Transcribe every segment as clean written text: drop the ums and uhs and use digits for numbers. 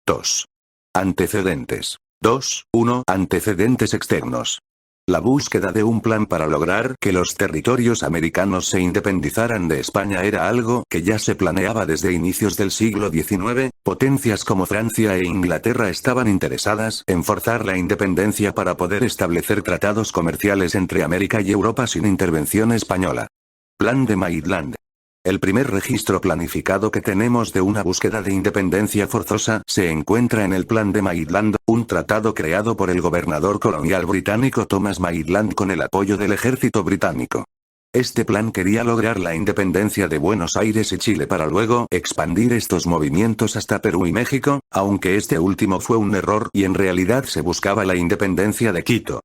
2. Antecedentes. 2.1. Antecedentes externos. La búsqueda de un plan para lograr que los territorios americanos se independizaran de España era algo que ya se planeaba desde inicios del siglo XIX. Potencias como Francia e Inglaterra estaban interesadas en forzar la independencia para poder establecer tratados comerciales entre América y Europa sin intervención española. Plan de Maitland. El primer registro planificado que tenemos de una búsqueda de independencia forzosa se encuentra en el Plan de Maitland, un tratado creado por el gobernador colonial británico Thomas Maitland con el apoyo del ejército británico. Este plan quería lograr la independencia de Buenos Aires y Chile para luego expandir estos movimientos hasta Perú y México, aunque este último fue un error y en realidad se buscaba la independencia de Quito.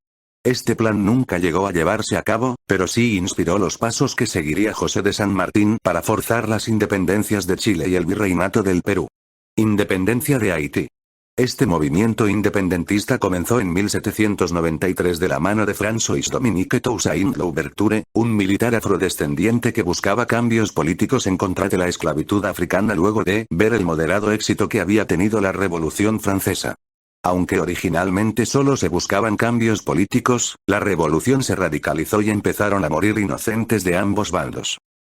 Este plan nunca llegó a llevarse a cabo, pero sí inspiró los pasos que seguiría José de San Martín para forzar las independencias de Chile y el virreinato del Perú. Independencia de Haití. Este movimiento independentista comenzó en 1793 de la mano de François Dominique Toussaint Louverture, un militar afrodescendiente que buscaba cambios políticos en contra de la esclavitud africana luego de ver el moderado éxito que había tenido la Revolución Francesa. Aunque originalmente solo se buscaban cambios políticos, la revolución se radicalizó y empezaron a morir inocentes de ambos bandos.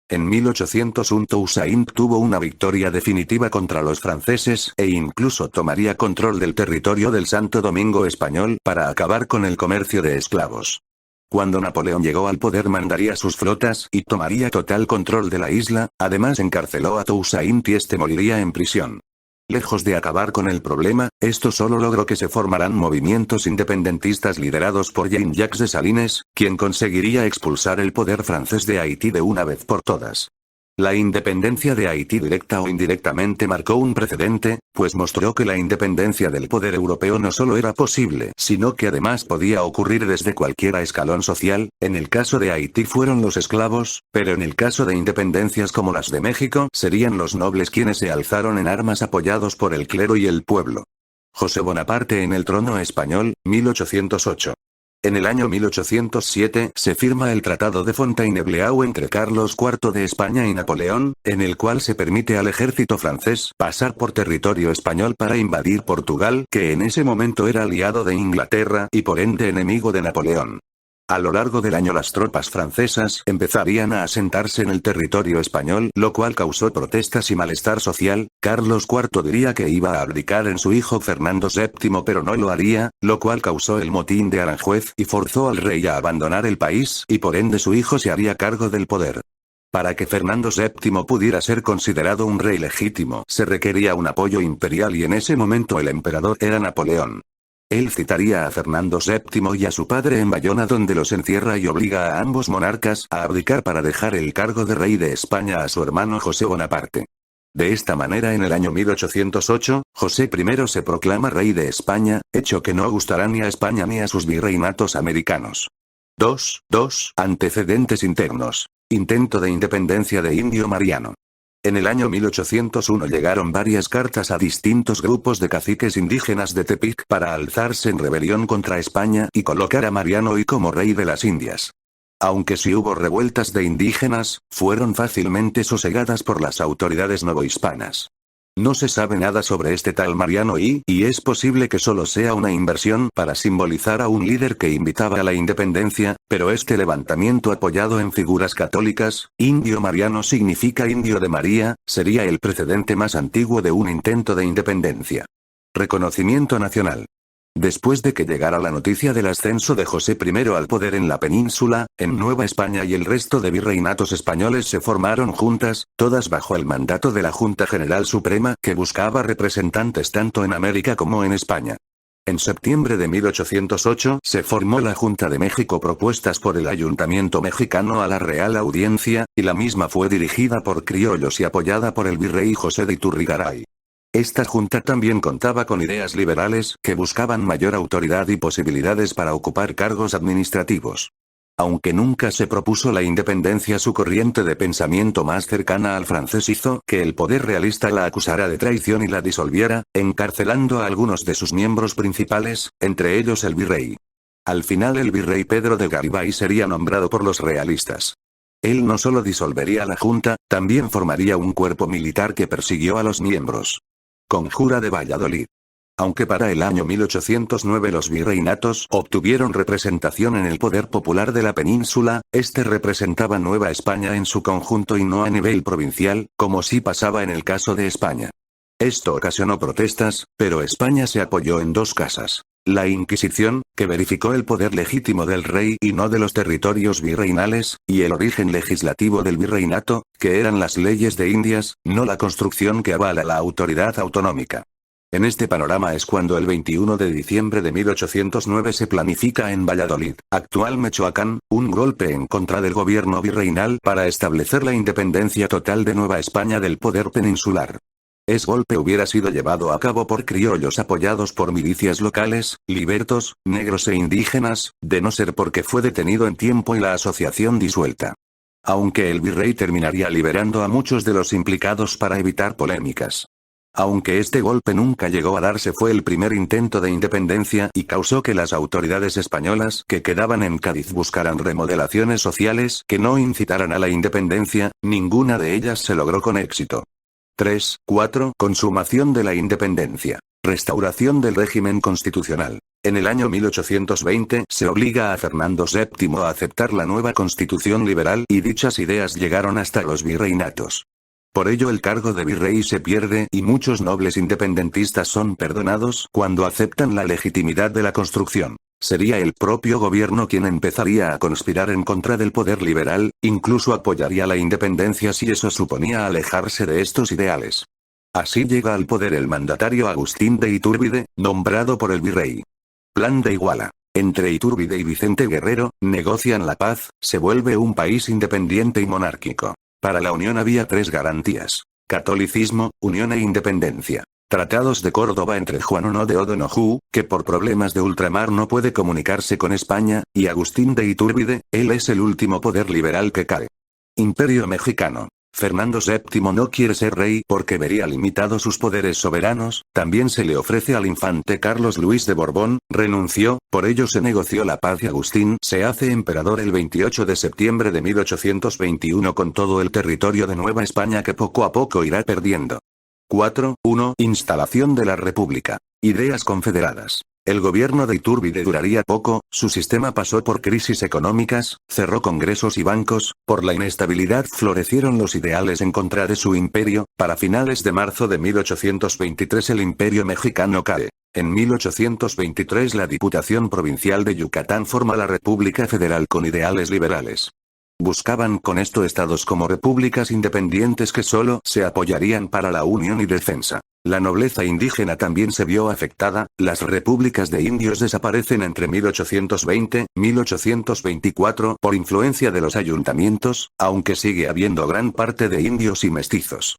En 1801 Toussaint tuvo una victoria definitiva contra los franceses e incluso tomaría control del territorio del Santo Domingo español para acabar con el comercio de esclavos. Cuando Napoleón llegó al poder mandaría sus flotas y tomaría total control de la isla, además encarceló a Toussaint y este moriría en prisión. Lejos de acabar con el problema, esto solo logró que se formaran movimientos independentistas liderados por Jean-Jacques Dessalines, quien conseguiría expulsar el poder francés de Haití de una vez por todas. La independencia de Haití directa o indirectamente marcó un precedente, pues mostró que la independencia del poder europeo no solo era posible, sino que además podía ocurrir desde cualquier escalón social. En el caso de Haití fueron los esclavos, pero en el caso de independencias como las de México, serían los nobles quienes se alzaron en armas apoyados por el clero y el pueblo. José Bonaparte en el trono español, 1808. En el año 1807 se firma el Tratado de Fontainebleau entre Carlos IV de España y Napoleón, en el cual se permite al ejército francés pasar por territorio español para invadir Portugal, que en ese momento era aliado de Inglaterra y por ende enemigo de Napoleón. A lo largo del año las tropas francesas empezarían a asentarse en el territorio español, lo cual causó protestas y malestar social. Carlos IV diría que iba a abdicar en su hijo Fernando VII pero no lo haría, lo cual causó el motín de Aranjuez y forzó al rey a abandonar el país y por ende su hijo se haría cargo del poder. Para que Fernando VII pudiera ser considerado un rey legítimo se requería un apoyo imperial y en ese momento el emperador era Napoleón. Él citaría a Fernando VII y a su padre en Bayona donde los encierra y obliga a ambos monarcas a abdicar para dejar el cargo de rey de España a su hermano José Bonaparte. De esta manera en el año 1808, José I se proclama rey de España, hecho que no gustará ni a España ni a sus virreinatos americanos. 2. Antecedentes internos. Intento de independencia de Indio Mariano. En el año 1801 llegaron varias cartas a distintos grupos de caciques indígenas de Tepic para alzarse en rebelión contra España y colocar a Mariano I como rey de las Indias. Aunque sí hubo revueltas de indígenas, fueron fácilmente sosegadas por las autoridades novohispanas. No se sabe nada sobre este tal Mariano I, y es posible que solo sea una inversión para simbolizar a un líder que invitaba a la independencia, pero este levantamiento apoyado en figuras católicas, Indio Mariano significa Indio de María, sería el precedente más antiguo de un intento de independencia. Reconocimiento nacional. Después de que llegara la noticia del ascenso de José I al poder en la península, en Nueva España y el resto de virreinatos españoles se formaron juntas, todas bajo el mandato de la Junta General Suprema, que buscaba representantes tanto en América como en España. En septiembre de 1808 se formó la Junta de México propuestas por el Ayuntamiento mexicano a la Real Audiencia, y la misma fue dirigida por criollos y apoyada por el virrey José de Iturrigaray. Esta junta también contaba con ideas liberales que buscaban mayor autoridad y posibilidades para ocupar cargos administrativos. Aunque nunca se propuso la independencia, su corriente de pensamiento más cercana al francés hizo que el poder realista la acusara de traición y la disolviera, encarcelando a algunos de sus miembros principales, entre ellos el virrey. Al final el virrey Pedro de Garibay sería nombrado por los realistas. Él no solo disolvería la junta, también formaría un cuerpo militar que persiguió a los miembros. Conjura de Valladolid. Aunque para el año 1809 los virreinatos obtuvieron representación en el poder popular de la península, este representaba Nueva España en su conjunto y no a nivel provincial, como sí pasaba en el caso de España. Esto ocasionó protestas, pero España se apoyó en dos casas. La Inquisición, que verificó el poder legítimo del rey y no de los territorios virreinales, y el origen legislativo del virreinato, que eran las leyes de Indias, no la construcción que avala la autoridad autonómica. En este panorama es cuando el 21 de diciembre de 1809 se planifica en Valladolid, actual Michoacán, un golpe en contra del gobierno virreinal para establecer la independencia total de Nueva España del poder peninsular. Ese golpe hubiera sido llevado a cabo por criollos apoyados por milicias locales, libertos, negros e indígenas, de no ser porque fue detenido en tiempo y la asociación disuelta. Aunque el virrey terminaría liberando a muchos de los implicados para evitar polémicas. Aunque este golpe nunca llegó a darse, fue el primer intento de independencia y causó que las autoridades españolas que quedaban en Cádiz buscaran remodelaciones sociales que no incitaran a la independencia, ninguna de ellas se logró con éxito. 3. 4. Consumación de la independencia. Restauración del régimen constitucional. En el año 1820 se obliga a Fernando VII a aceptar la nueva constitución liberal y dichas ideas llegaron hasta los virreinatos. Por ello el cargo de virrey se pierde y muchos nobles independentistas son perdonados cuando aceptan la legitimidad de la construcción. Sería el propio gobierno quien empezaría a conspirar en contra del poder liberal, incluso apoyaría la independencia si eso suponía alejarse de estos ideales. Así llega al poder el mandatario Agustín de Iturbide, nombrado por el virrey. Plan de Iguala. Entre Iturbide y Vicente Guerrero, negocian la paz, se vuelve un país independiente y monárquico. Para la unión había tres garantías: catolicismo, unión e independencia. Tratados de Córdoba entre Juan I de O'Donoghue, que por problemas de ultramar no puede comunicarse con España, y Agustín de Iturbide, él es el último poder liberal que cae. Imperio mexicano. Fernando VII no quiere ser rey porque vería limitados sus poderes soberanos, también se le ofrece al infante Carlos Luis de Borbón, renunció, por ello se negoció la paz y Agustín se hace emperador el 28 de septiembre de 1821 con todo el territorio de Nueva España que poco a poco irá perdiendo. 4. 1. Instalación de la República. Ideas confederadas. El gobierno de Iturbide duraría poco, su sistema pasó por crisis económicas, cerró congresos y bancos, por la inestabilidad florecieron los ideales en contra de su imperio, para finales de marzo de 1823 el imperio mexicano cae. En 1823 la Diputación Provincial de Yucatán forma la República Federal con ideales liberales. Buscaban con esto estados como repúblicas independientes que solo se apoyarían para la unión y defensa. La nobleza indígena también se vio afectada, las repúblicas de indios desaparecen entre 1820 y 1824 por influencia de los ayuntamientos, aunque sigue habiendo gran parte de indios y mestizos.